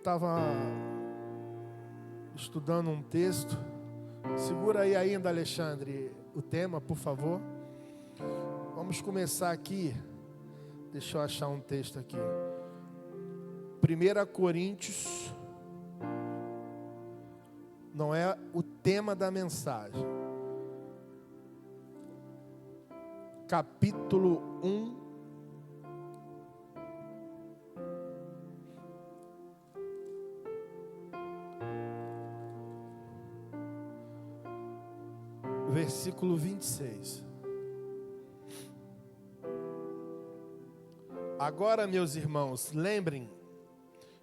estava estudando um texto. Segura aí ainda, Alexandre, o tema, por favor. Vamos começar aqui. Deixa eu achar um texto aqui. 1 Coríntios. Não é o tema da mensagem. Capítulo 1. Versículo 26. Agora, meus irmãos, lembrem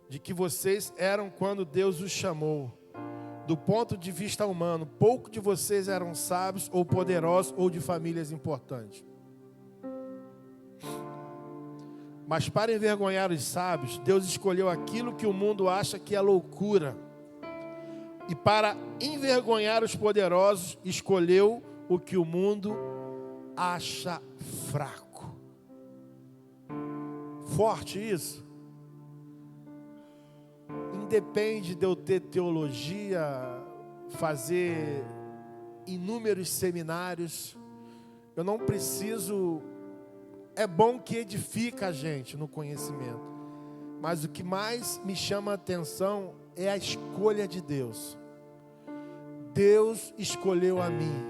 de que vocês eram quando Deus os chamou. Do ponto de vista humano, pouco de vocês eram sábios ou poderosos ou de famílias importantes. Mas para envergonhar os sábios, Deus escolheu aquilo que o mundo acha que é loucura. E para envergonhar os poderosos, escolheu o que o mundo acha fraco. Forte isso. Independe de eu ter teologia, fazer inúmeros seminários. Eu não preciso. É bom que edifica a gente no conhecimento. Mas o que mais me chama a atenção é a escolha de Deus. Deus escolheu a mim.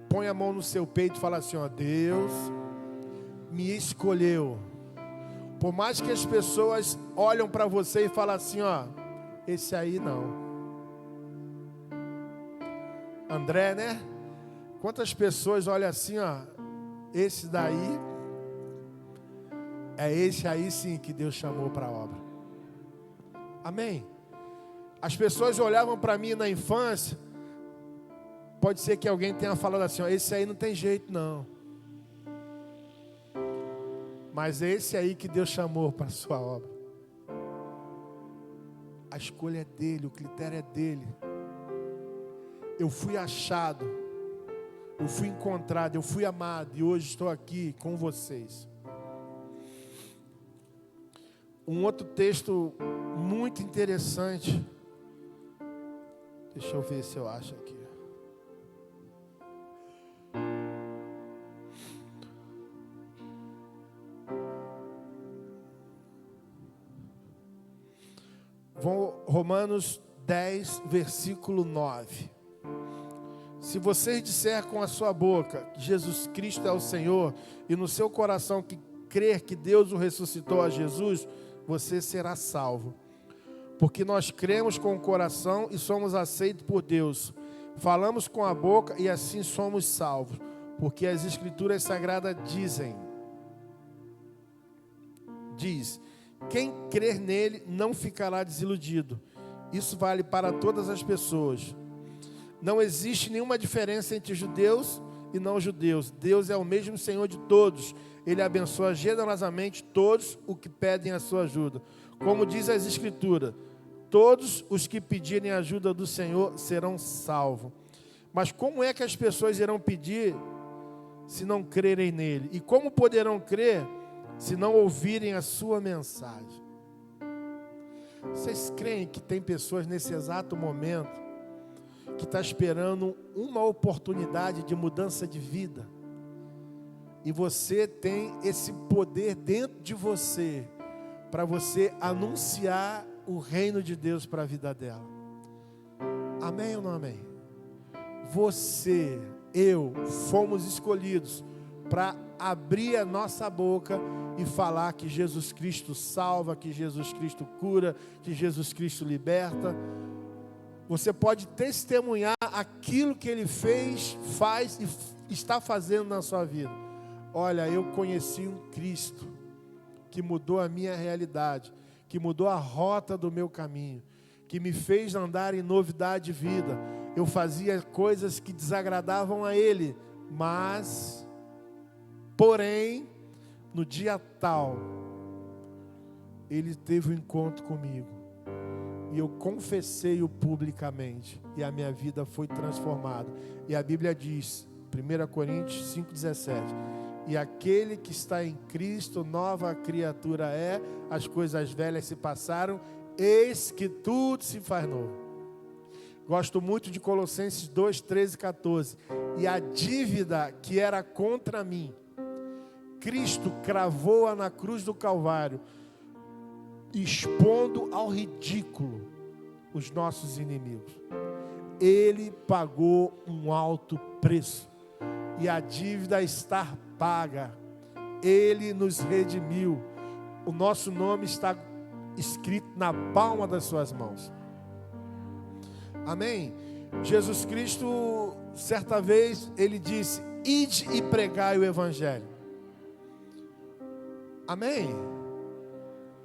Põe a mão no seu peito e fala assim, ó, Deus me escolheu. Por mais que as pessoas olham para você e falam assim, ó, esse aí não. André, né? Quantas pessoas olham assim, ó, esse daí, é esse aí sim que Deus chamou para a obra. Amém? As pessoas olhavam para mim na infância, pode ser que alguém tenha falado assim, ó, esse aí não tem jeito não. Mas é esse aí que Deus chamou para a sua obra. A escolha é dele, o critério é dele. Eu fui achado, eu fui encontrado, eu fui amado e hoje estou aqui com vocês. Um outro texto muito interessante. Deixa eu ver se eu acho aqui. Romanos 10, versículo 9. Se vocês disser com a sua boca que Jesus Cristo é o Senhor e no seu coração que crer que Deus o ressuscitou a Jesus, você será salvo. Porque nós cremos com o coração e somos aceitos por Deus. Falamos com a boca e assim somos salvos. Porque as Escrituras Sagradas diz, quem crer nele não ficará desiludido. Isso vale para todas as pessoas. Não existe nenhuma diferença entre judeus e não judeus. Deus é o mesmo Senhor de todos. Ele abençoa generosamente todos os que pedem a sua ajuda. Como diz as Escrituras, todos os que pedirem a ajuda do Senhor serão salvos. Mas como é que as pessoas irão pedir se não crerem nele? E como poderão crer se não ouvirem a sua mensagem? Vocês creem que tem pessoas nesse exato momento que está esperando uma oportunidade de mudança de vida? E você tem esse poder dentro de você para você anunciar o reino de Deus para a vida dela. Amém ou não amém? Você, eu, fomos escolhidos para abrir a nossa boca e falar que Jesus Cristo salva, que Jesus Cristo cura, que Jesus Cristo liberta. Você pode testemunhar aquilo que Ele fez, faz e está fazendo na sua vida. Olha, eu conheci um Cristo que mudou a minha realidade, que mudou a rota do meu caminho, que me fez andar em novidade de vida. Eu fazia coisas que desagradavam a Ele, mas, porém, no dia tal, Ele teve um encontro comigo. E eu confessei-o publicamente. E a minha vida foi transformada. E a Bíblia diz, 1 Coríntios 5,17, e aquele que está em Cristo, nova criatura é, as coisas velhas se passaram, eis que tudo se faz novo. Gosto muito de Colossenses 2, 13 e 14. E a dívida que era contra mim, Cristo cravou-a na cruz do Calvário, expondo ao ridículo os nossos inimigos. Ele pagou um alto preço, e a dívida está paga. Ele nos redimiu. O nosso nome está escrito na palma das suas mãos. Amém? Jesus Cristo, certa vez, ele disse: ide e pregai o Evangelho. Amém?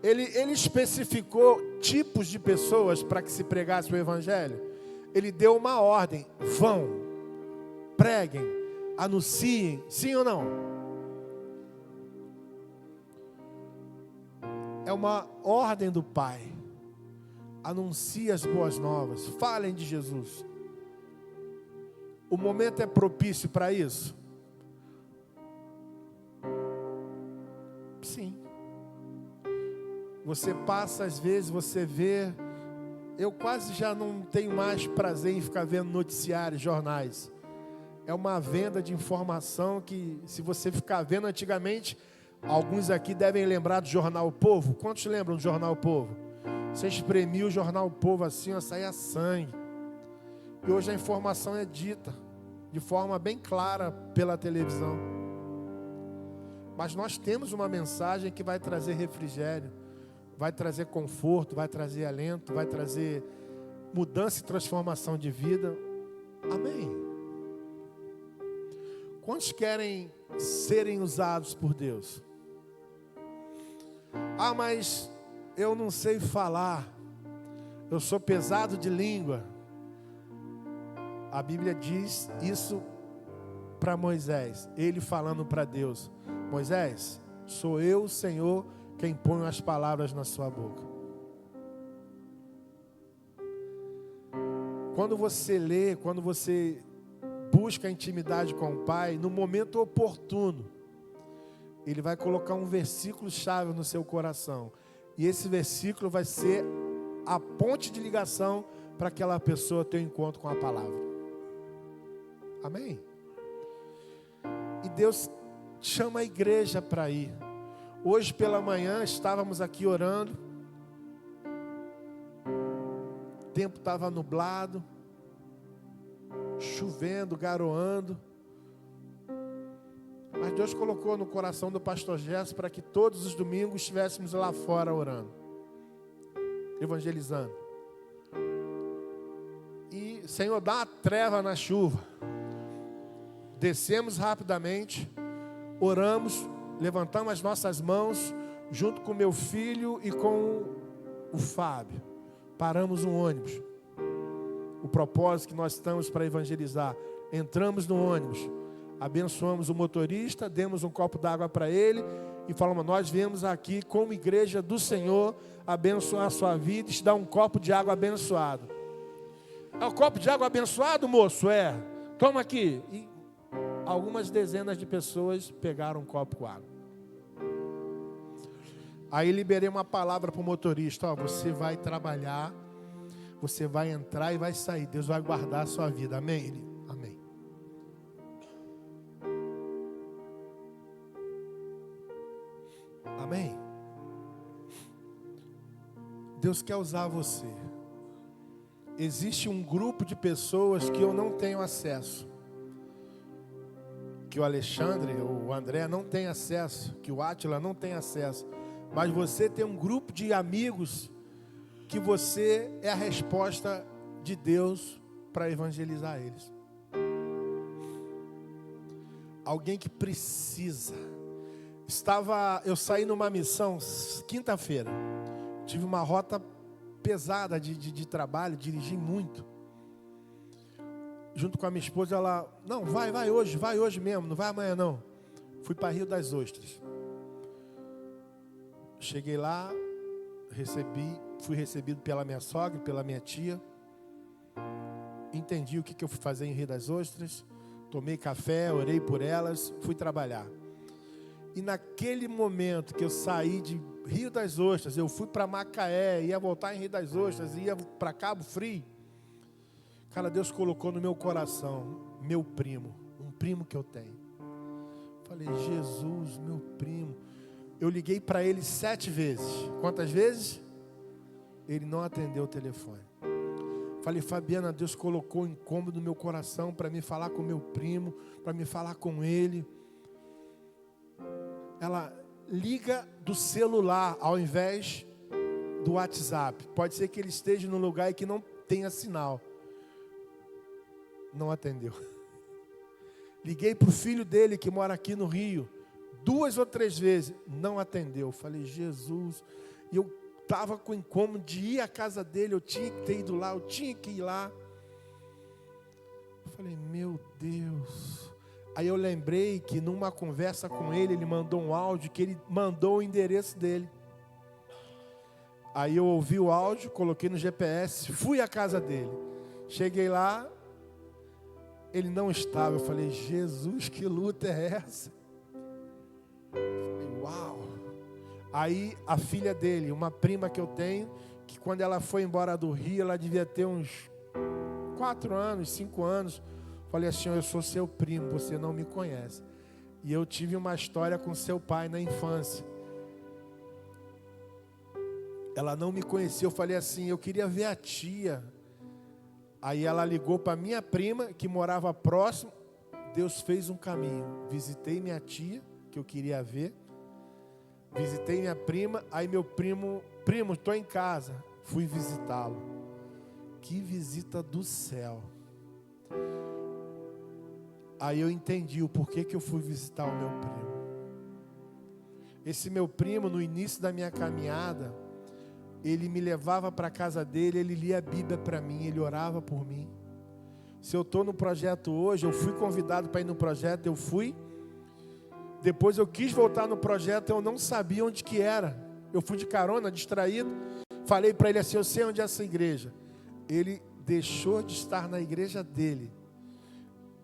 Ele especificou tipos de pessoas para que se pregasse o Evangelho. Ele deu uma ordem: vão, preguem, anunciem, sim ou não? É uma ordem do Pai. Anuncie as boas novas, falem de Jesus. O momento é propício para isso? Sim. Você passa, às vezes, você vê. Eu quase já não tenho mais prazer em ficar vendo noticiários, jornais. É uma venda de informação que, se você ficar vendo antigamente, alguns aqui devem lembrar do Jornal O Povo. Quantos lembram do Jornal O Povo? Você espremia o Jornal O Povo assim, ó, saía sangue. E hoje a informação é dita de forma bem clara pela televisão. Mas nós temos uma mensagem que vai trazer refrigério, vai trazer conforto, vai trazer alento, vai trazer mudança e transformação de vida. Amém? Quantos querem serem usados por Deus? Ah, mas eu não sei falar, eu sou pesado de língua. A Bíblia diz isso para Moisés, ele falando para Deus: Moisés, sou eu, Senhor, quem põe as palavras na sua boca. Quando você lê, quando você busca a intimidade com o Pai, no momento oportuno, Ele vai colocar um versículo-chave no seu coração. E esse versículo vai ser a ponte de ligação para aquela pessoa ter um encontro com a palavra. Amém? E Deus chama a igreja para ir. Hoje pela manhã estávamos aqui orando. O tempo estava nublado, chovendo, garoando. Mas Deus colocou no coração do pastor Gerson para que todos os domingos estivéssemos lá fora orando, evangelizando. E, Senhor, dá uma treva na chuva. Descemos rapidamente, oramos, levantamos as nossas mãos, junto com meu filho e com o Fábio. Paramos um ônibus. O propósito que nós estamos para evangelizar. Entramos no ônibus, abençoamos o motorista, demos um copo d'água para ele e falamos: nós viemos aqui como igreja do Senhor abençoar a sua vida e te dar um copo de água abençoado. É o copo de água abençoado, moço? É. Toma aqui. E algumas dezenas de pessoas pegaram um copo com água. Aí liberei uma palavra para o motorista: ó, você vai trabalhar, você vai entrar e vai sair. Deus vai guardar a sua vida. Amém? Ele, amém. Amém? Deus quer usar você. Existe um grupo de pessoas que eu não tenho acesso, que o Alexandre, o André não tem acesso, que o Átila não tem acesso. Mas você tem um grupo de amigos que você é a resposta de Deus para evangelizar eles. Alguém que precisa. Eu saí numa missão quinta-feira. Tive uma rota pesada de trabalho, dirigi muito. Junto com a minha esposa, ela: não, vai hoje mesmo, não vai amanhã não. Fui para Rio das Ostras. Cheguei lá, fui recebido pela minha sogra, pela minha tia. Entendi o que eu fui fazer em Rio das Ostras. Tomei café, orei por elas, fui trabalhar. E naquele momento que eu saí de Rio das Ostras, eu fui para Macaé, ia voltar em Rio das Ostras, ia para Cabo Frio. Cara, Deus colocou no meu coração, meu primo, um primo que eu tenho. Falei, Jesus, meu primo. Eu liguei para ele 7 vezes. Quantas vezes? Ele não atendeu o telefone. Falei, Fabiana, Deus colocou um incômodo no meu coração para me falar com meu primo, para me falar com ele. Ela liga do celular ao invés do WhatsApp. Pode ser que ele esteja num lugar e que não tenha sinal. Não atendeu. Liguei para o filho dele que mora aqui no Rio 2 ou 3 vezes. Não atendeu. Falei, Jesus. E eu estava com incômodo de ir à casa dele. Eu tinha que ter ido lá. Eu tinha que ir lá. Falei, meu Deus. Aí eu lembrei que numa conversa com ele, ele mandou um áudio que ele mandou o endereço dele. Aí eu ouvi o áudio, coloquei no GPS, fui à casa dele. Cheguei lá, ele não estava. Eu falei, Jesus, que luta é essa? Falei, uau. Aí a filha dele, uma prima que eu tenho, que quando ela foi embora do Rio, ela devia ter uns 4 anos, 5 anos. Falei assim, eu sou seu primo, você não me conhece. E eu tive uma história com seu pai na infância. Ela não me conhecia, eu falei assim, eu queria ver a tia. Aí ela ligou para minha prima, que morava próximo. Deus fez um caminho. Visitei minha tia, que eu queria ver. Visitei minha prima, aí meu primo, estou em casa. Fui visitá-lo. Que visita do céu. Aí eu entendi o porquê que eu fui visitar o meu primo. Esse meu primo, no início da minha caminhada, ele me levava para a casa dele, ele lia a Bíblia para mim, ele orava por mim. Se eu estou no projeto hoje, eu fui convidado para ir no projeto, eu fui. Depois eu quis voltar no projeto, eu não sabia onde que era. Eu fui de carona, distraído. Falei para ele assim, eu sei onde é essa igreja. Ele deixou de estar na igreja dele.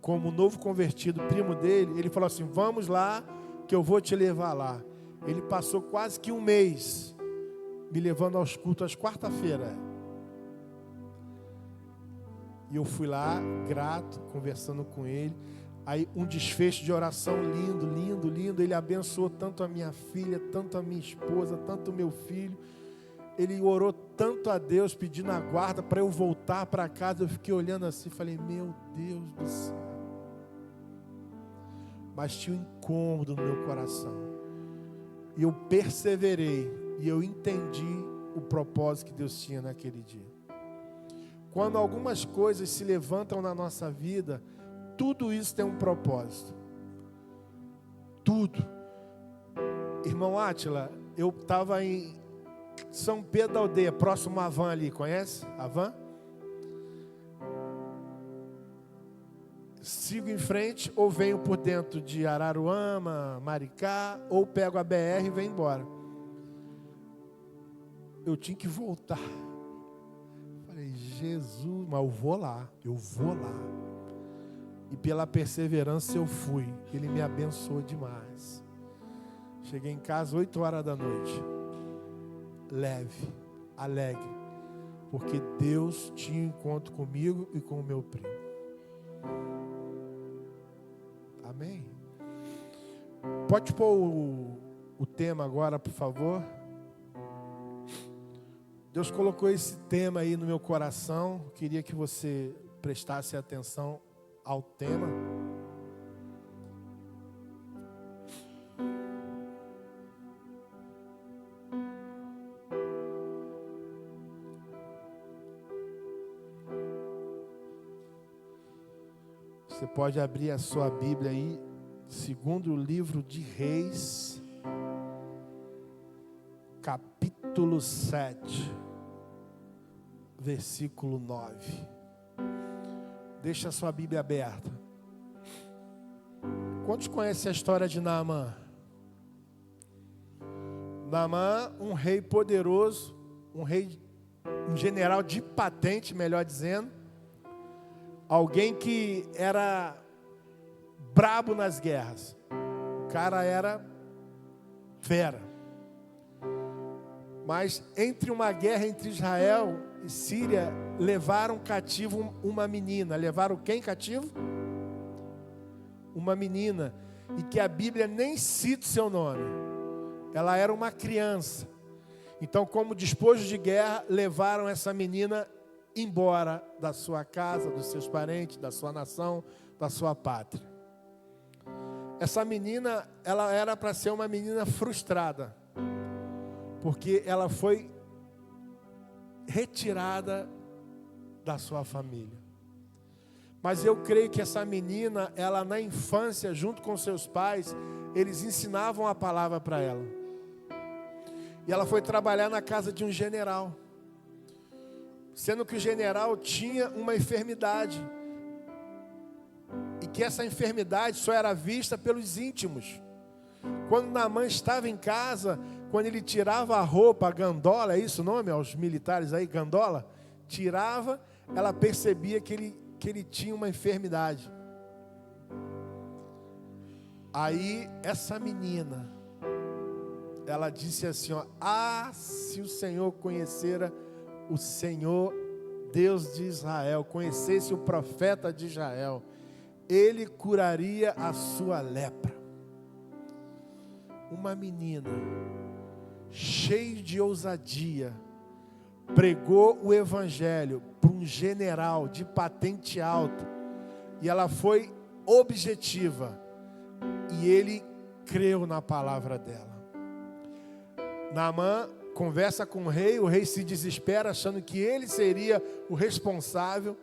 Como novo convertido, primo dele, ele falou assim, vamos lá, que eu vou te levar lá. Ele passou quase que 1 mês me levando aos cultos às quarta-feira. E eu fui lá, grato, conversando com ele. Aí um desfecho de oração lindo, lindo, lindo. Ele abençoou tanto a minha filha, tanto a minha esposa, tanto o meu filho. Ele orou tanto a Deus, pedindo a guarda para eu voltar para casa. Eu fiquei olhando assim, falei, meu Deus do céu. Mas tinha um incômodo no meu coração. E eu perseverei. E eu entendi o propósito que Deus tinha naquele dia. Quando algumas coisas se levantam na nossa vida, tudo isso tem um propósito. Tudo. Irmão Átila, eu estava em São Pedro da Aldeia, próximo à Van ali, conhece a Van? Sigo em frente, ou venho por dentro de Araruama, Maricá, ou pego a BR e venho embora. Eu tinha que voltar. Falei, Jesus, mas eu vou lá. E pela perseverança eu fui. Ele me abençoou demais. Cheguei em casa 8 horas da noite. Leve, alegre. Porque Deus tinha um encontro comigo e com o meu primo. Amém? Pode pôr o tema agora, por favor. Deus colocou esse tema aí no meu coração. Queria que você prestasse atenção ao tema. Você pode abrir a sua Bíblia aí, segundo livro de Reis, capítulo 7, versículo 9. Deixa a sua Bíblia aberta. Quantos conhecem a história de Naamã? Naamã, um rei poderoso, um general de patente, melhor dizendo. Alguém que era brabo nas guerras. O cara era fera. Mas entre uma guerra entre Israel e Síria, levaram cativo uma menina. Levaram quem cativo? Uma menina. E que a Bíblia nem cita o seu nome. Ela era uma criança. Então, como despojo de guerra, levaram essa menina embora da sua casa, dos seus parentes, da sua nação, da sua pátria. Essa menina, ela era para ser uma menina frustrada, porque ela foi retirada da sua família. Mas eu creio que essa menina, ela na infância, junto com seus pais, eles ensinavam a palavra para ela. E ela foi trabalhar na casa de um general, sendo que o general tinha uma enfermidade, e que essa enfermidade só era vista pelos íntimos. Quando Naamã estava em casa, quando ele tirava a roupa, a gandola, é isso o nome aos militares aí, gandola? Tirava, ela percebia que ele tinha uma enfermidade. Aí essa menina, ela disse assim, ó: ah, se o Senhor conhecera o Senhor, Deus de Israel, conhecesse o profeta de Israel, ele curaria a sua lepra. Uma menina, cheia de ousadia, pregou o evangelho para um general de patente alta, e ela foi objetiva, e ele creu na palavra dela. Naamã conversa com o rei se desespera, achando que ele seria o responsável.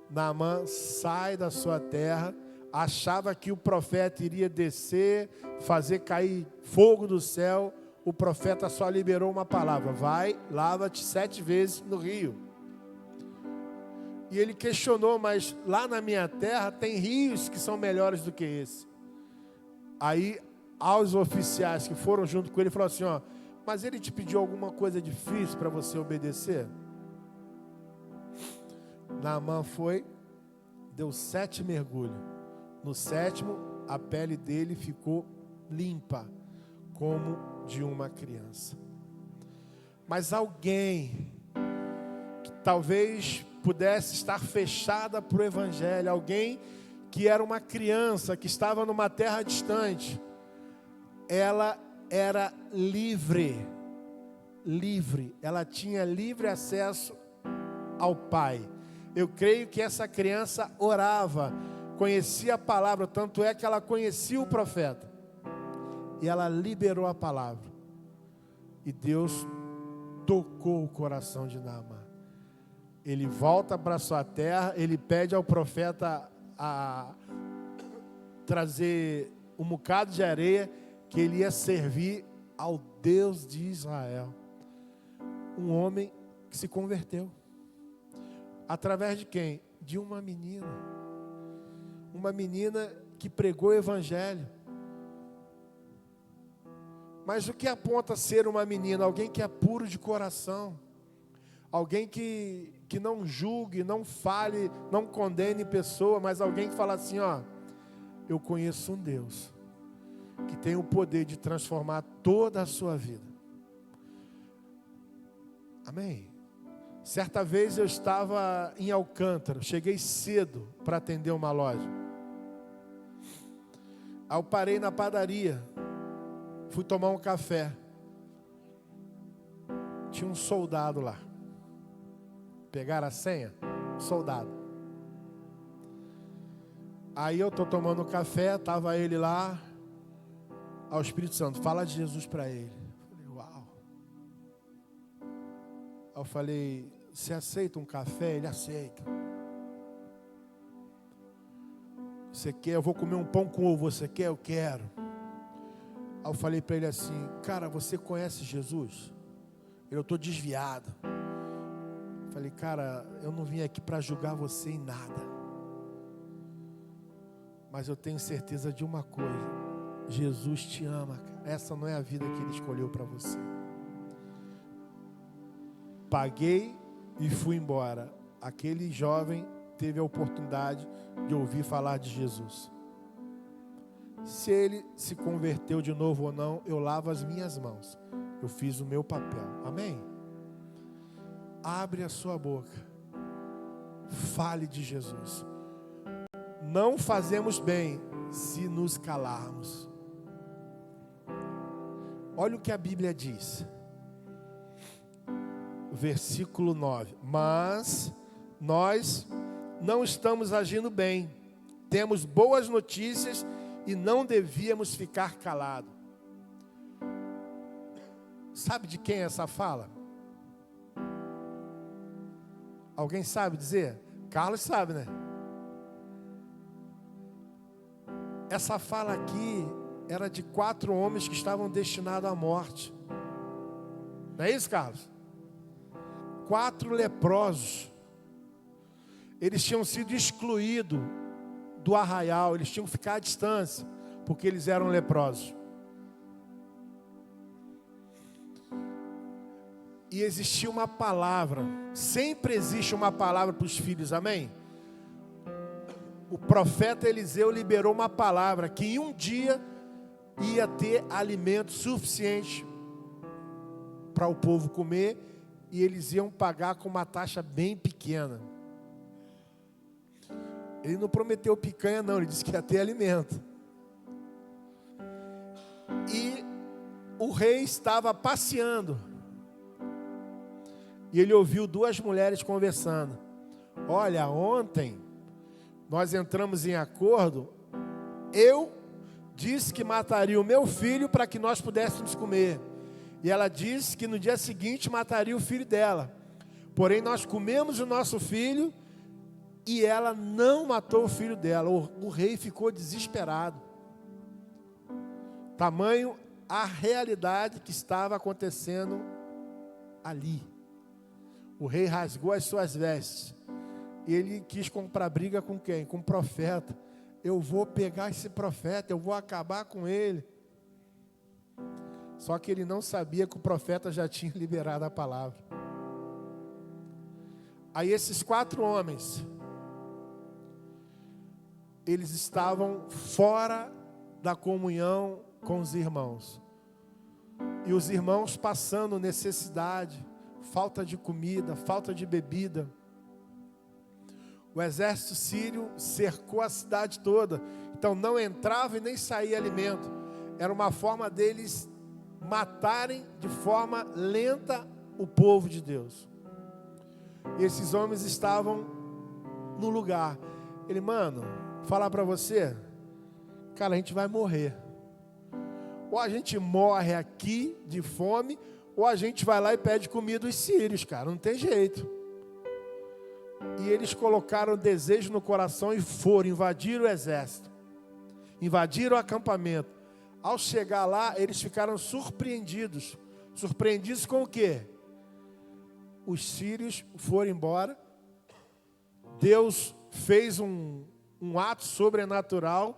Naamã sai da sua terra, achava que o profeta iria descer, fazer cair fogo do céu. O profeta só liberou uma palavra: vai, lava-te 7 vezes no rio. E ele questionou: mas lá na minha terra tem rios que são melhores do que esse. Aí, aos oficiais que foram junto com ele, falou assim, ó: mas ele te pediu alguma coisa difícil para você obedecer? Naamã foi, deu 7 mergulhos. No 7º, a pele dele ficou limpa, como de uma criança. Mas alguém que talvez pudesse estar fechada para o evangelho, alguém que era uma criança, que estava numa terra distante, ela era livre, ela tinha livre acesso ao Pai. Eu creio que essa criança orava, conhecia a palavra, tanto é que ela conhecia o profeta, e ela liberou a palavra, e Deus tocou o coração de Naamã. Ele volta para sua terra, ele pede ao profeta a trazer um bocado de areia, que ele ia servir ao Deus de Israel. Um homem que se converteu. Através de quem? De uma menina. Uma menina que pregou o evangelho. Mas o que aponta ser uma menina? Alguém que é puro de coração. Alguém que não julgue, não fale, não condene pessoa, mas alguém que fala assim, ó: eu conheço um Deus que tem o poder de transformar toda a sua vida. Amém? Certa vez eu estava em Alcântara, cheguei cedo para atender uma loja. Aí eu parei na padaria, fui tomar um café. Tinha um soldado lá. Pegaram a senha? Soldado. Aí eu estou tomando café, estava ele lá. Ao Espírito Santo, fala de Jesus para ele. Eu falei, uau. Eu falei, você aceita um café? Ele aceita. Você quer? Eu vou comer um pão com ovo, você quer? Eu quero. Aí eu falei para ele assim, cara, você conhece Jesus? Eu estou desviado. Eu falei, cara, eu não vim aqui para julgar você em nada, mas eu tenho certeza de uma coisa: Jesus te ama, cara. Essa não é a vida que Ele escolheu para você. Paguei e fui embora. Aquele jovem teve a oportunidade de ouvir falar de Jesus. Se ele se converteu de novo ou não, eu lavo as minhas mãos. Eu fiz o meu papel. Amém? Abre a sua boca. Fale de Jesus. Não fazemos bem se nos calarmos. Olha o que a Bíblia diz. Versículo 9. Mas nós não estamos agindo bem. Temos boas notícias e não devíamos ficar calados. Sabe de quem é essa fala? Alguém sabe dizer? Carlos sabe, né? Essa fala aqui era de 4 homens que estavam destinados à morte. Não é isso, Carlos? 4 leprosos. Eles tinham sido excluídos do arraial, eles tinham que ficar à distância, porque eles eram leprosos. E existia uma palavra, sempre existe uma palavra para os filhos, amém? O profeta Eliseu liberou uma palavra, que em um dia ia ter alimento suficiente para o povo comer, e eles iam pagar com uma taxa bem pequena. Ele não prometeu picanha não, ele disse que ia ter alimento. E o rei estava passeando. E ele ouviu 2 mulheres conversando. Olha, ontem nós entramos em acordo. Eu disse que mataria o meu filho para que nós pudéssemos comer. E ela disse que no dia seguinte mataria o filho dela. Porém nós comemos o nosso filho e ela não matou o filho dela. O rei ficou desesperado. Tamanho a realidade que estava acontecendo ali. O rei rasgou as suas vestes. E ele quis comprar briga com quem? Com o profeta. Eu vou pegar esse profeta, eu vou acabar com ele. Só que ele não sabia que o profeta já tinha liberado a palavra. Aí esses 4 homens, eles estavam fora da comunhão com os irmãos. E os irmãos passando necessidade, falta de comida, falta de bebida. O exército sírio cercou a cidade toda. Então não entrava e nem saía alimento. Era uma forma deles matarem de forma lenta o povo de Deus. E esses homens estavam no lugar. Ele, mano, falar para você, cara, a gente vai morrer. Ou a gente morre aqui de fome, ou a gente vai lá e pede comida dos sírios, cara, não tem jeito. E eles colocaram desejo no coração e foram, invadiram o exército, invadiram o acampamento. Ao chegar lá, eles ficaram surpreendidos. Surpreendidos com o quê? Os sírios foram embora. Deus fez um ato sobrenatural.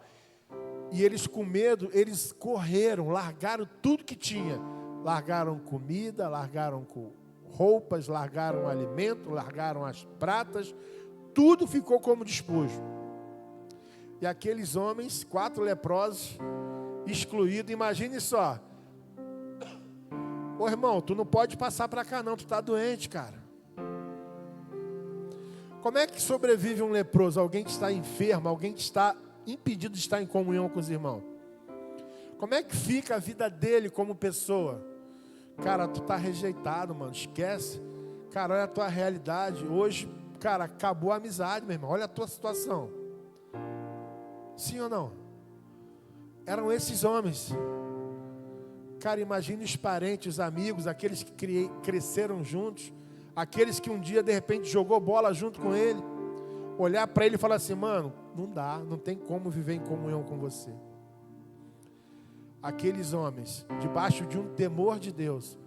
E eles com medo, eles correram, largaram tudo que tinha. Largaram comida, largaram roupas, largaram alimento, largaram as pratas. Tudo ficou como despojo. E aqueles homens, 4 leprosos, excluído, imagine só. Ô irmão, tu não pode passar para cá não, tu está doente, cara. Como é que sobrevive um leproso? Alguém que está enfermo, alguém que está impedido de estar em comunhão com os irmãos. Como é que fica a vida dele como pessoa? Cara, tu está rejeitado, mano, esquece. Cara, olha a tua realidade. Hoje, cara, acabou a amizade, meu irmão. Olha a tua situação. Sim ou não? Eram esses homens. Cara, imagine os parentes, os amigos, aqueles que cresceram juntos, aqueles que um dia de repente jogou bola junto com ele, olhar para ele e falar assim, mano, não dá, não tem como viver em comunhão com você. Aqueles homens, debaixo de um temor de Deus,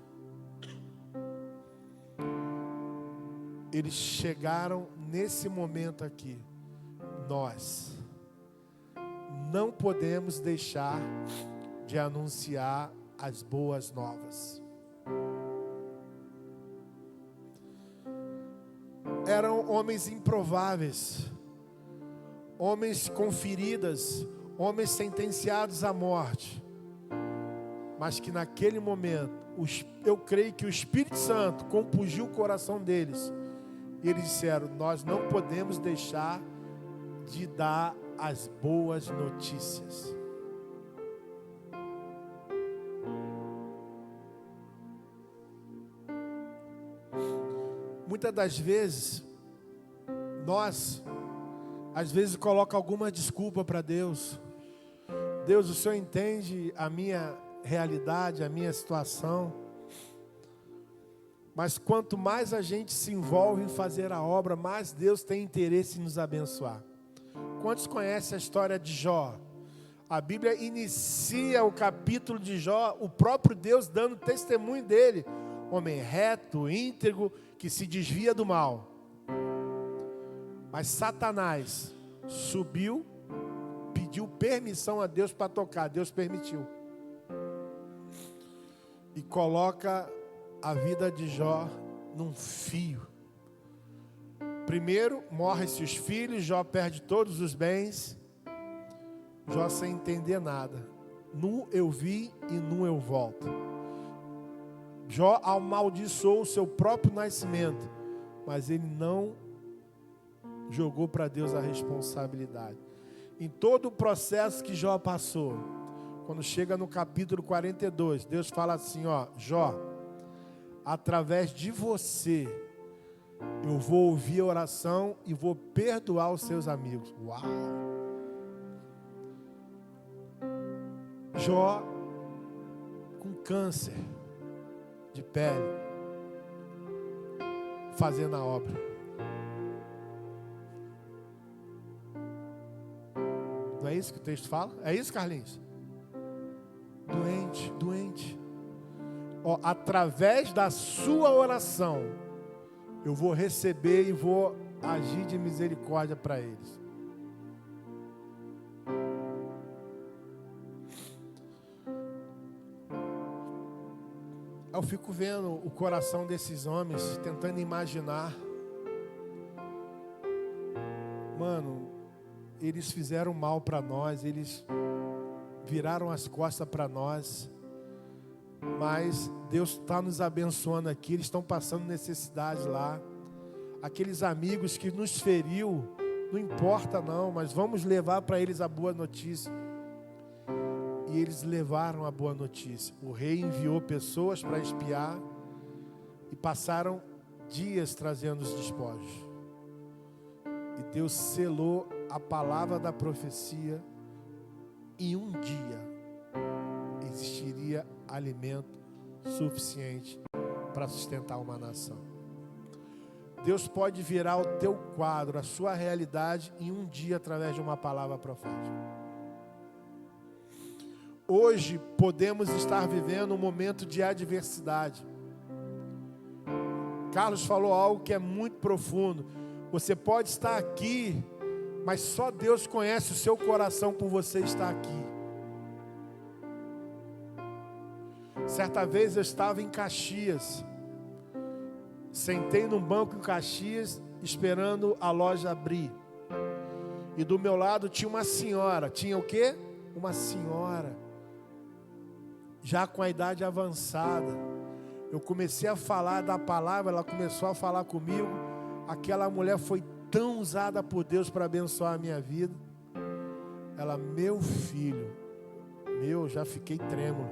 eles chegaram nesse momento aqui. Nós não podemos deixar de anunciar as boas novas. Eram homens improváveis, homens com feridas, homens sentenciados à morte, mas que naquele momento, eu creio que o Espírito Santo compungiu o coração deles, e eles disseram: nós não podemos deixar de dar as boas notícias. Muitas das vezes, nós, às vezes, colocamos alguma desculpa para Deus. Deus, o Senhor entende a minha realidade, a minha situação. Mas quanto mais a gente se envolve em fazer a obra, mais Deus tem interesse em nos abençoar. Quantos conhecem a história de Jó? A Bíblia inicia o capítulo de Jó, o próprio Deus dando testemunho dele. Homem reto, íntegro, que se desvia do mal. Mas Satanás subiu, pediu permissão a Deus para tocar. Deus permitiu. E coloca a vida de Jó num fio. Primeiro, morrem-se os filhos, Jó perde todos os bens. Jó sem entender nada. Nu eu vi e nu eu volto. Jó amaldiçoou o seu próprio nascimento, mas ele não jogou para Deus a responsabilidade. Em todo o processo que Jó passou, quando chega no capítulo 42, Deus fala assim, ó: Jó, através de você, eu vou ouvir a oração e vou perdoar os seus amigos. Uau! Jó com câncer de pele, fazendo a obra. Não é isso que o texto fala? É isso, Carlinhos? Doente. Ó, através da sua oração, eu vou receber e vou agir de misericórdia para eles. Eu fico vendo o coração desses homens, tentando imaginar. Mano, eles fizeram mal para nós, eles viraram as costas para nós, mas Deus está nos abençoando aqui, eles estão passando necessidade lá. Aqueles amigos que nos feriu, não importa não, mas vamos levar para eles a boa notícia. E eles levaram a boa notícia. O rei enviou pessoas para espiar e passaram dias trazendo os despojos. E Deus selou a palavra da profecia. Em um dia existiria alimento suficiente para sustentar uma nação. Deus pode virar o teu quadro, a sua realidade em um dia através de uma palavra profética. Hoje podemos estar vivendo um momento de adversidade. Carlos falou algo que é muito profundo. Você pode estar aqui, mas só Deus conhece o seu coração por você estar aqui. Certa vez eu estava em Caxias. Sentei num banco em Caxias, esperando a loja abrir. E do meu lado tinha uma senhora. Tinha o quê? Uma senhora. Já com a idade avançada. Eu comecei a falar da palavra, ela começou a falar comigo. Aquela mulher foi tão usada por Deus para abençoar a minha vida. Ela, meu filho, já fiquei trêmulo.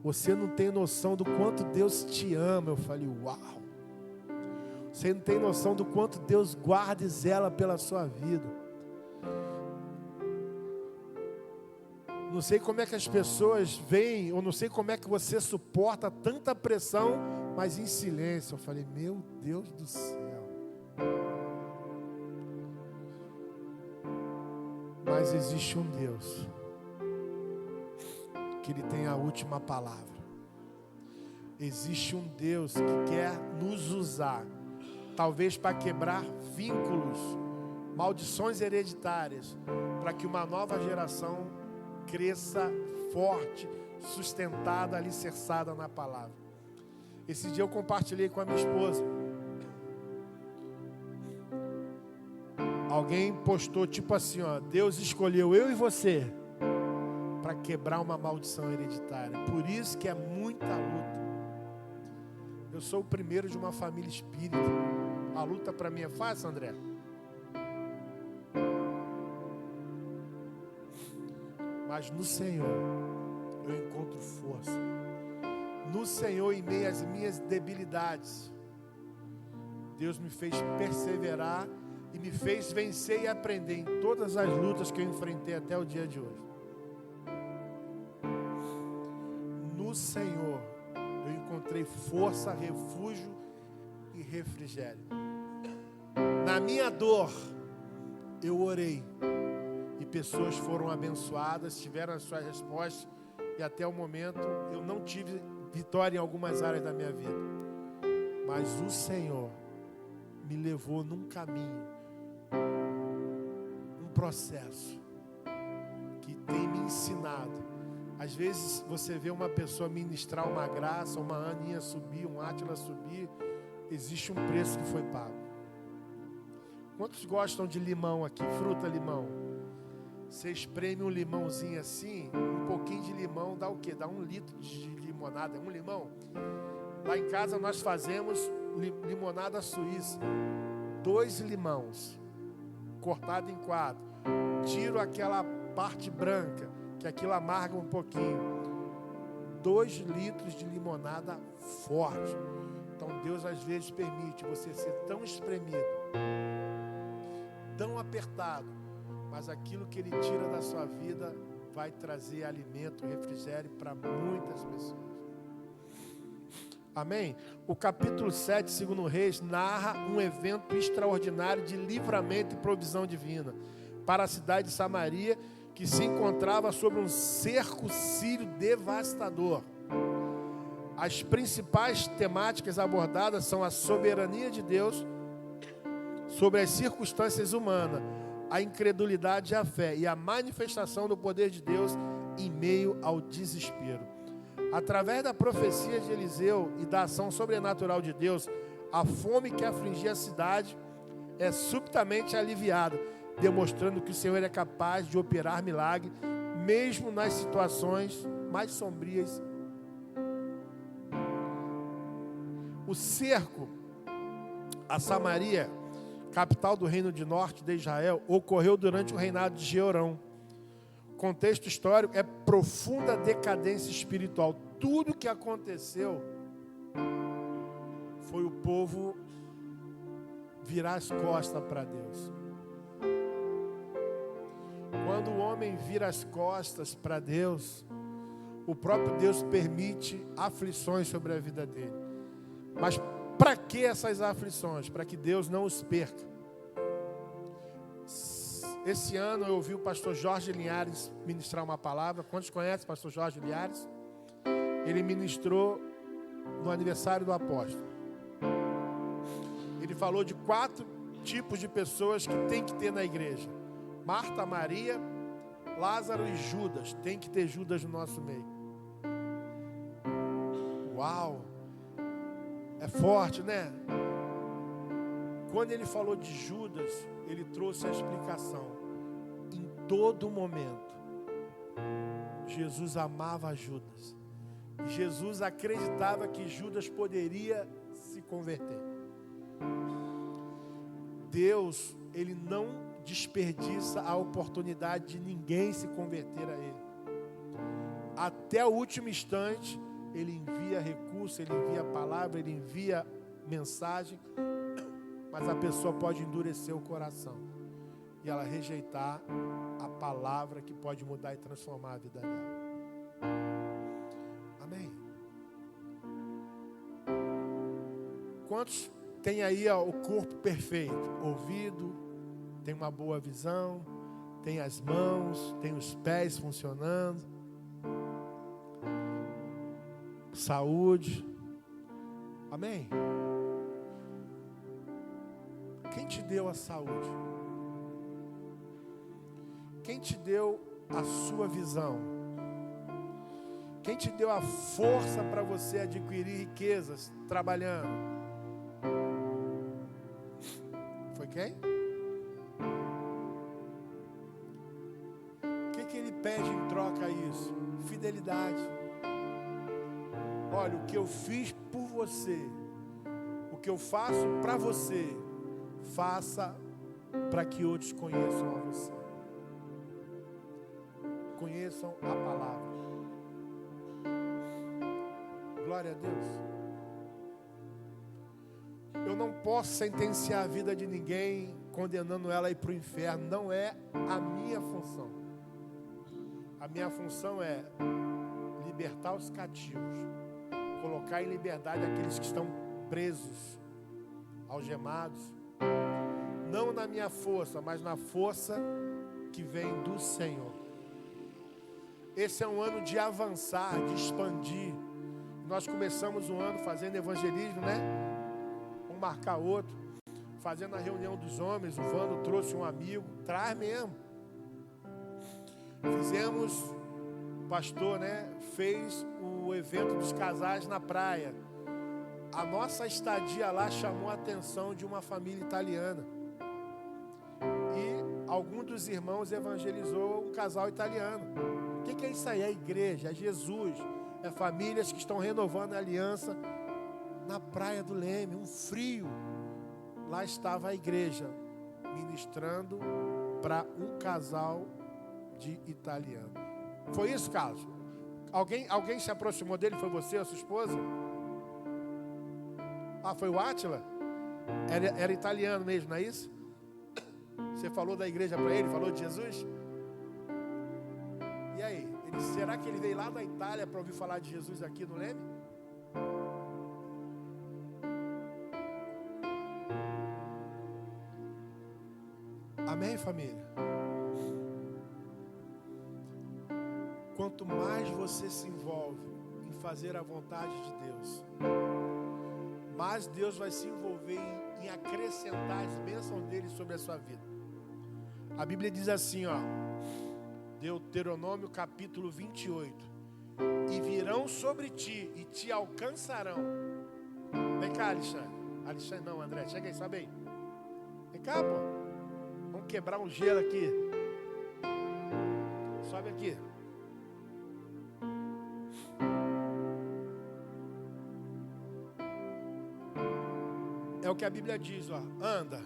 Você não tem noção do quanto Deus te ama. Eu falei, uau. Você não tem noção do quanto Deus guarda e zela pela sua vida. Não sei como é que as pessoas veem, ou não sei como é que você suporta tanta pressão, mas em silêncio. Eu falei, meu Deus do céu. Mas existe um Deus que Ele tem a última palavra. Existe um Deus que quer nos usar, talvez para quebrar vínculos, maldições hereditárias, para que uma nova geração cresça forte, sustentada, alicerçada na palavra. Esse dia eu compartilhei com a minha esposa Alguém postou tipo assim, ó, Deus escolheu eu e você para quebrar uma maldição hereditária. Por isso que é muita luta. Eu sou o primeiro de uma família espírita. A luta para mim é fácil, André? Mas no Senhor eu encontro força. No Senhor, em meio às minhas debilidades, Deus me fez perseverar e me fez vencer e aprender em todas as lutas que eu enfrentei até o dia de hoje. No Senhor eu encontrei força, refúgio e refrigério. Na minha dor eu orei e pessoas foram abençoadas, tiveram as suas respostas, e até o momento eu não tive vitória em algumas áreas da minha vida, mas o Senhor me levou num caminho, um processo que tem me ensinado. Às vezes você vê uma pessoa ministrar uma graça, uma Aninha subir, um Átila subir, existe um preço que foi pago. Quantos gostam de limão aqui, fruta limão? Você espreme um limãozinho assim, um pouquinho de limão dá o quê? Dá 1 litro de limonada, um limão. Lá em casa nós fazemos limonada suíça. 2 limões, cortado em 4. Tiro aquela parte branca, que aquilo amarga um pouquinho. 2 litros de limonada forte. Então Deus às vezes permite você ser tão espremido, tão apertado, mas aquilo que Ele tira da sua vida vai trazer alimento, refrigério para muitas pessoas. Amém? O capítulo 7, segundo Reis, narra um evento extraordinário de livramento e provisão divina para a cidade de Samaria, que se encontrava sob um cerco sírio devastador. As principais temáticas abordadas são a soberania de Deus sobre as circunstâncias humanas, a incredulidade e a fé, e a manifestação do poder de Deus em meio ao desespero. Através da profecia de Eliseu e da ação sobrenatural de Deus, a fome que afligia a cidade é subitamente aliviada, demonstrando que o Senhor é capaz de operar milagre, mesmo nas situações mais sombrias. O cerco a Samaria, capital do reino de norte de Israel, ocorreu durante o reinado de Jeorão. Contexto histórico é profunda decadência espiritual. Tudo que aconteceu foi o povo virar as costas para Deus. Quando o homem vira as costas para Deus, o próprio Deus permite aflições sobre a vida dele. Mas para que essas aflições? Para que Deus não os perca. Esse ano eu ouvi o pastor Jorge Linhares ministrar uma palavra. Quantos conhecem o pastor Jorge Linhares? Ele ministrou no aniversário do apóstolo. Ele falou de 4 tipos de pessoas que tem que ter na igreja: Marta, Maria, Lázaro e Judas. Tem que ter Judas no nosso meio. Uau! É forte, né? Quando ele falou de Judas, ele trouxe a explicação. Em todo momento, Jesus amava Judas. Jesus acreditava que Judas poderia se converter. Deus, Ele não desperdiça a oportunidade de ninguém se converter a Ele. Até o último instante, Ele envia recurso, Ele envia palavra, Ele envia mensagem, mas a pessoa pode endurecer o coração e ela rejeitar a palavra que pode mudar e transformar a vida dela. Amém? Quantos tem aí o corpo perfeito? Ouvido, tem uma boa visão, tem as mãos, tem os pés funcionando, saúde. Amém? Quem te deu a saúde? Quem te deu a sua visão? Quem te deu a força para você adquirir riquezas trabalhando? Foi quem? pede em troca isso? Fidelidade. Olha, o que eu fiz por você, o que eu faço para você, faça para que outros conheçam a você. Conheçam a palavra. Glória a Deus. Eu não posso sentenciar a vida de ninguém, condenando ela a ir para o inferno. Não é a minha função. A minha função é libertar os cativos, colocar em liberdade aqueles que estão presos, algemados. Não na minha força, mas na força que vem do Senhor. Esse é um ano de avançar, de expandir. Nós começamos o ano fazendo evangelismo, né? Um marcar outro. Fazendo a reunião dos homens. O Vando trouxe um amigo. Traz mesmo. Fizemos, o pastor, né? Fez o evento dos casais na praia. A nossa estadia lá chamou a atenção de uma família italiana. E algum dos irmãos evangelizou um casal italiano. O que é isso aí? É a igreja, é Jesus. É famílias que estão renovando a aliança na praia do Leme, um frio. Lá estava a igreja ministrando para um casal de italiano. Foi isso, Carlos? Alguém se aproximou dele? Foi você, a sua esposa? Ah, foi o Átila? Era italiano mesmo, não é isso? Você falou da igreja para ele? Falou de Jesus? E aí? Será que ele veio lá da Itália para ouvir falar de Jesus aqui no Leme? Amém, família? Quanto mais você se envolve em fazer a vontade de Deus, mais Deus vai se envolver em acrescentar as bênçãos dele sobre a sua vida. A Bíblia diz assim, ó, Deuteronômio capítulo 28. E virão sobre ti e te alcançarão. Vem cá, Alexandre. Alexandre não, André, chega aí, sobe aí. Vem cá, pô. Vamos quebrar um gelo aqui. Sobe aqui. É o que a Bíblia diz, ó. Anda.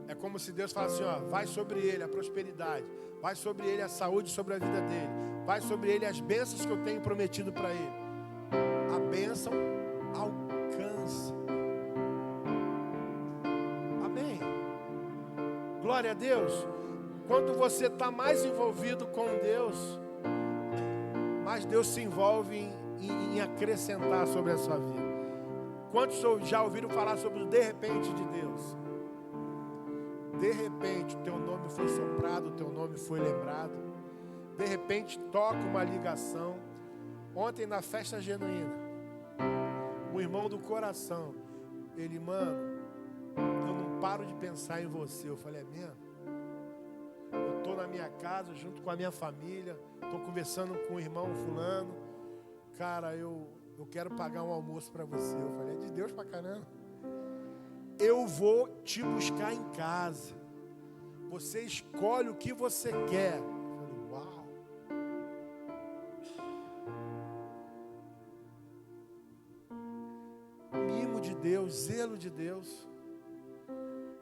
É como se Deus falasse assim, ó. Vai sobre ele a prosperidade. Vai sobre ele a saúde sobre a vida dele. Vai sobre ele as bênçãos que eu tenho prometido para ele. A bênção alcança. Amém. Glória a Deus. Quando você está mais envolvido com Deus, mais Deus se envolve em acrescentar sobre a sua vida. Quantos já ouviram falar sobre o de repente de Deus? De repente, o teu nome foi soprado, o teu nome foi lembrado. De repente, toca uma ligação. Ontem, na festa genuína, um irmão do coração, ele, mano, eu não paro de pensar em você. Eu falei, é mesmo? Eu estou na minha casa, junto com a minha família, estou conversando com o irmão fulano. Cara, eu quero pagar um almoço para você. Eu falei, é de Deus pra caramba. Eu vou te buscar em casa. Você escolhe o que você quer. Eu falei, uau. Mimo de Deus, zelo de Deus.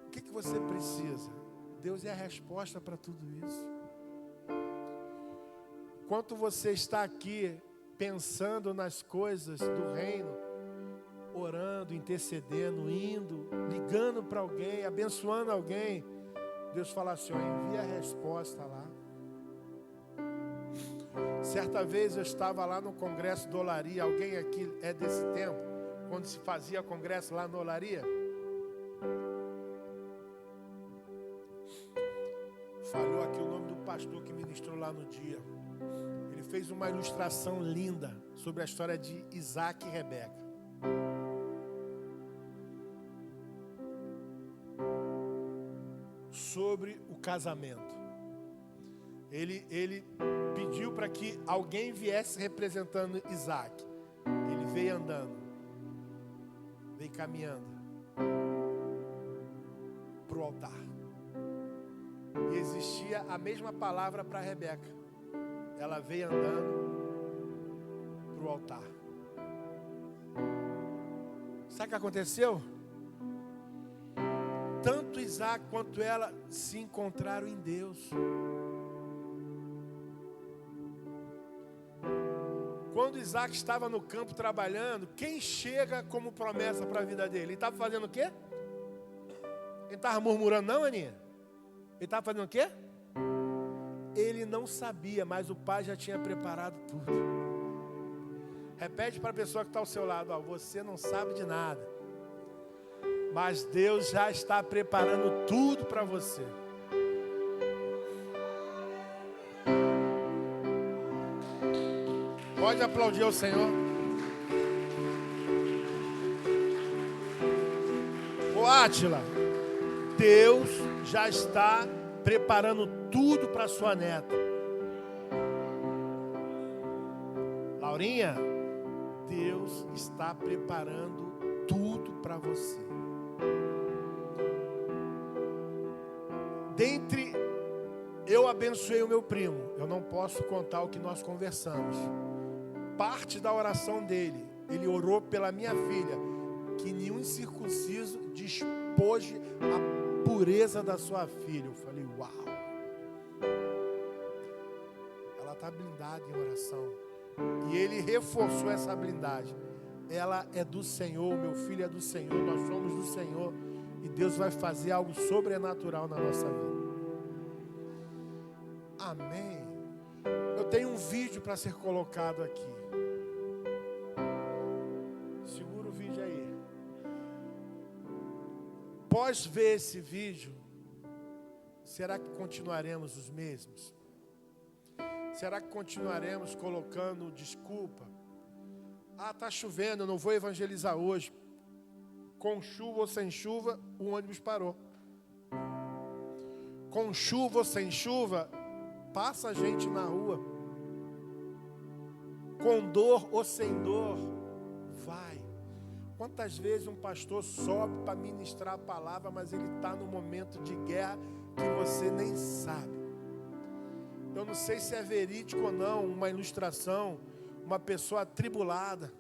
O que você precisa? Deus é a resposta para tudo isso. Enquanto você está aqui pensando nas coisas do reino, orando, intercedendo, indo, ligando para alguém, abençoando alguém, Deus fala assim, ó, envia a resposta lá. Certa vez eu estava lá no congresso do Olaria. Alguém aqui é desse tempo? Quando se fazia congresso lá no Olaria? Falhou aqui o nome do pastor que ministrou lá no dia. Ele fez uma ilustração linda sobre a história de Isaac e Rebeca. Sobre o casamento. Ele pediu para que alguém viesse representando Isaac. Ele veio andando, veio caminhando para o altar. E existia a mesma palavra para Rebeca. ela veio andando para o altar. Sabe o que aconteceu? Tanto Isaac quanto ela se encontraram em Deus. Quando Isaac estava no campo trabalhando, quem chega como promessa para a vida dele? Ele estava fazendo o quê? Ele estava murmurando, não, Aninha? Ele estava fazendo o quê? Ele não sabia, mas o pai já tinha preparado tudo. Repete para a pessoa que está ao seu lado, ó, você não sabe de nada, mas Deus já está preparando tudo para você. Pode aplaudir ao Senhor. Ô Átila, Deus já está preparando tudo para sua neta. Laurinha, Deus está preparando tudo para você. Dentre, eu abençoei o meu primo. Eu não posso contar o que nós conversamos. Parte da oração dele, ele orou pela minha filha, que nenhum incircunciso despoje a pureza da sua filha. Eu falei, uau. Ela está blindada em oração. E ele reforçou essa blindagem. Ela é do Senhor, meu filho é do Senhor, nós somos do Senhor. E Deus vai fazer algo sobrenatural na nossa vida. Amém. Eu tenho um vídeo para ser colocado aqui. Segura o vídeo aí. Após ver esse vídeo, será que continuaremos os mesmos? Será que continuaremos colocando desculpa? Ah, está chovendo, eu não vou evangelizar hoje. Com chuva ou sem chuva, o ônibus parou. Com chuva ou sem chuva, passa a gente na rua. Com dor ou sem dor, vai. Quantas vezes um pastor sobe para ministrar a palavra, mas ele está no momento de guerra que você nem sabe. Eu não sei se é verídico ou não, uma ilustração, uma pessoa atribulada.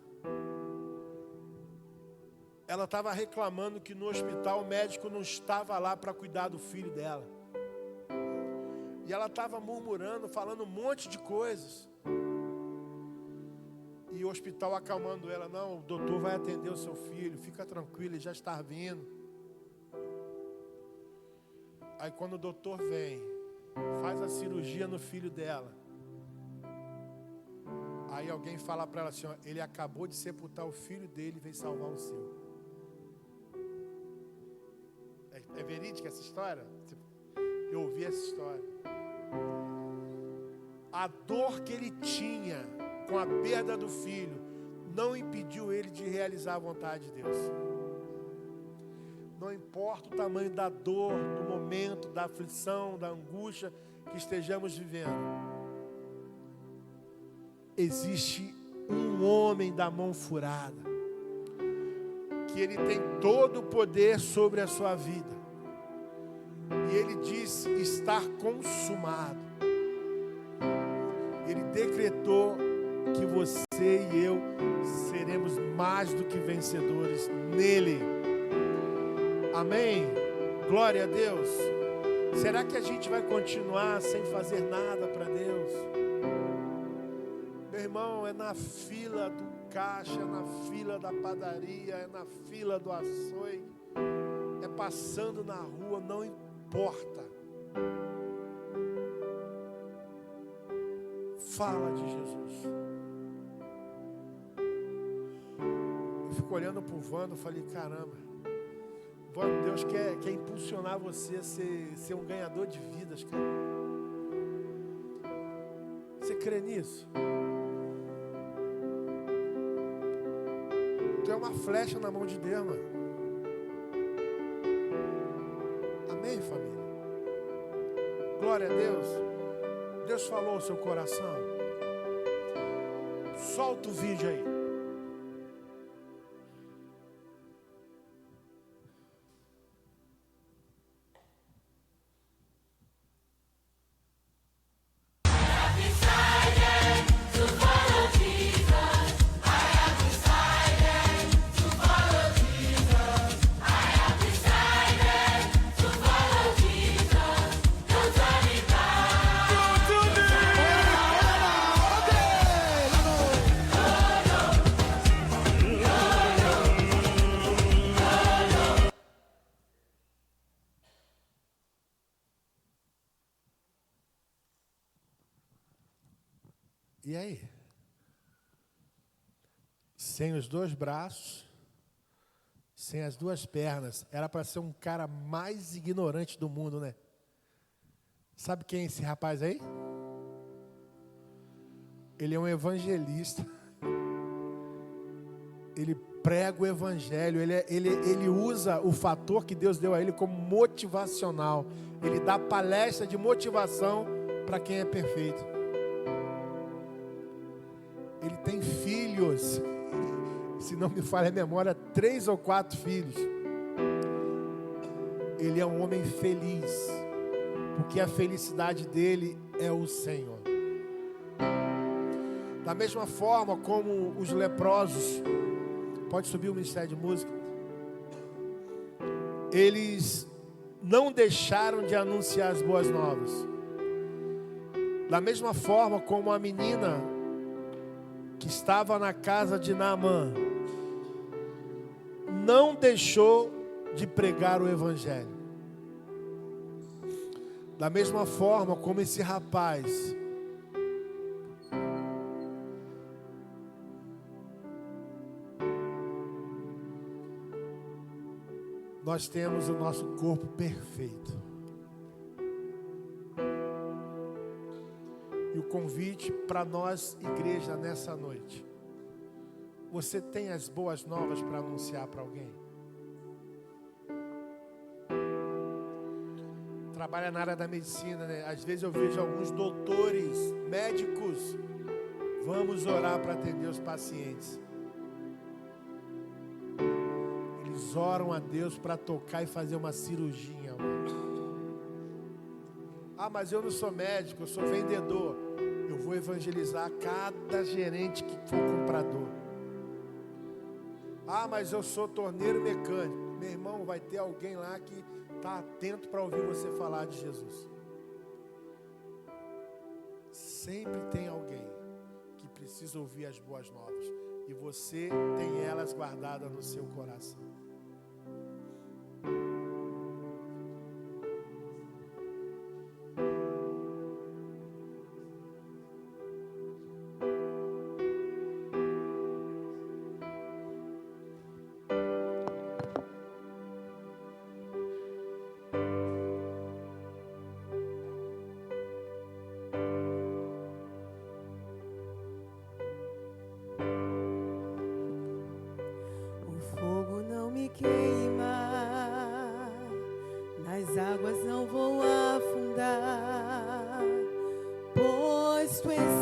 Ela estava reclamando que no hospital o médico não estava lá para cuidar do filho dela. E ela estava murmurando, falando um monte de coisas. E o hospital acalmando ela, não, o doutor vai atender o seu filho, fica tranquilo, ele já está vindo. Aí quando o doutor vem, faz a cirurgia no filho dela. Aí alguém fala para ela assim, ó, ele acabou de sepultar o filho dele e veio salvar o seu. É verídica essa história? Eu ouvi essa história. A dor que ele tinha com a perda do filho não impediu ele de realizar a vontade de Deus. Não importa o tamanho da dor, do momento, da aflição, da angústia que estejamos vivendo. Existe um homem da mão furada, que ele tem todo o poder sobre a sua vida. E ele disse estar consumado. Ele decretou que você e eu seremos mais do que vencedores nele. Amém? Glória a Deus. Será que a gente vai continuar sem fazer nada para Deus? Meu irmão, é na fila do caixa, é na fila da padaria, é na fila do açougue, é passando na rua, não importa. Fala de Jesus. Eu fico olhando para o Vando e falei, caramba, Vando, Deus quer impulsionar você a ser um ganhador de vidas, cara. Você crê nisso? Tu é uma flecha na mão de Deus, mano. Amém, família? Glória a Deus. Deus falou ao seu coração. Solta o vídeo aí. Beside E aí? Sem os dois braços, sem as duas pernas, era para ser um cara mais ignorante do mundo, né? Sabe quem é esse rapaz aí? Ele é um evangelista. Ele prega o evangelho, ele usa o fator que Deus deu a ele como motivacional. Ele dá palestra de motivação para quem é perfeito. Ele tem filhos, se não me falha a memória, 3 ou 4 filhos. Ele é um homem feliz, porque a felicidade dele é o Senhor. Da mesma forma como os leprosos, pode subir o Ministério de Música, eles não deixaram de anunciar as boas novas. Da mesma forma como a menina que estava na casa de Naamã não deixou de pregar o evangelho. Da mesma forma como esse rapaz nós temos o nosso corpo perfeito. E o convite para nós, igreja, nessa noite. Você tem as boas novas para anunciar para alguém? Trabalha na área da medicina, né? Às vezes eu vejo alguns doutores, médicos. Vamos orar para atender os pacientes. Eles oram a Deus para tocar e fazer uma cirurgia. Ah, mas eu não sou médico, eu sou vendedor. Eu vou evangelizar cada gerente que for comprador. Ah, mas eu sou torneiro mecânico. Meu irmão, vai ter alguém lá que está atento para ouvir você falar de Jesus. Sempre tem alguém que precisa ouvir as boas novas. E você tem elas guardadas no seu coração. Águas não vão afundar, pois tu és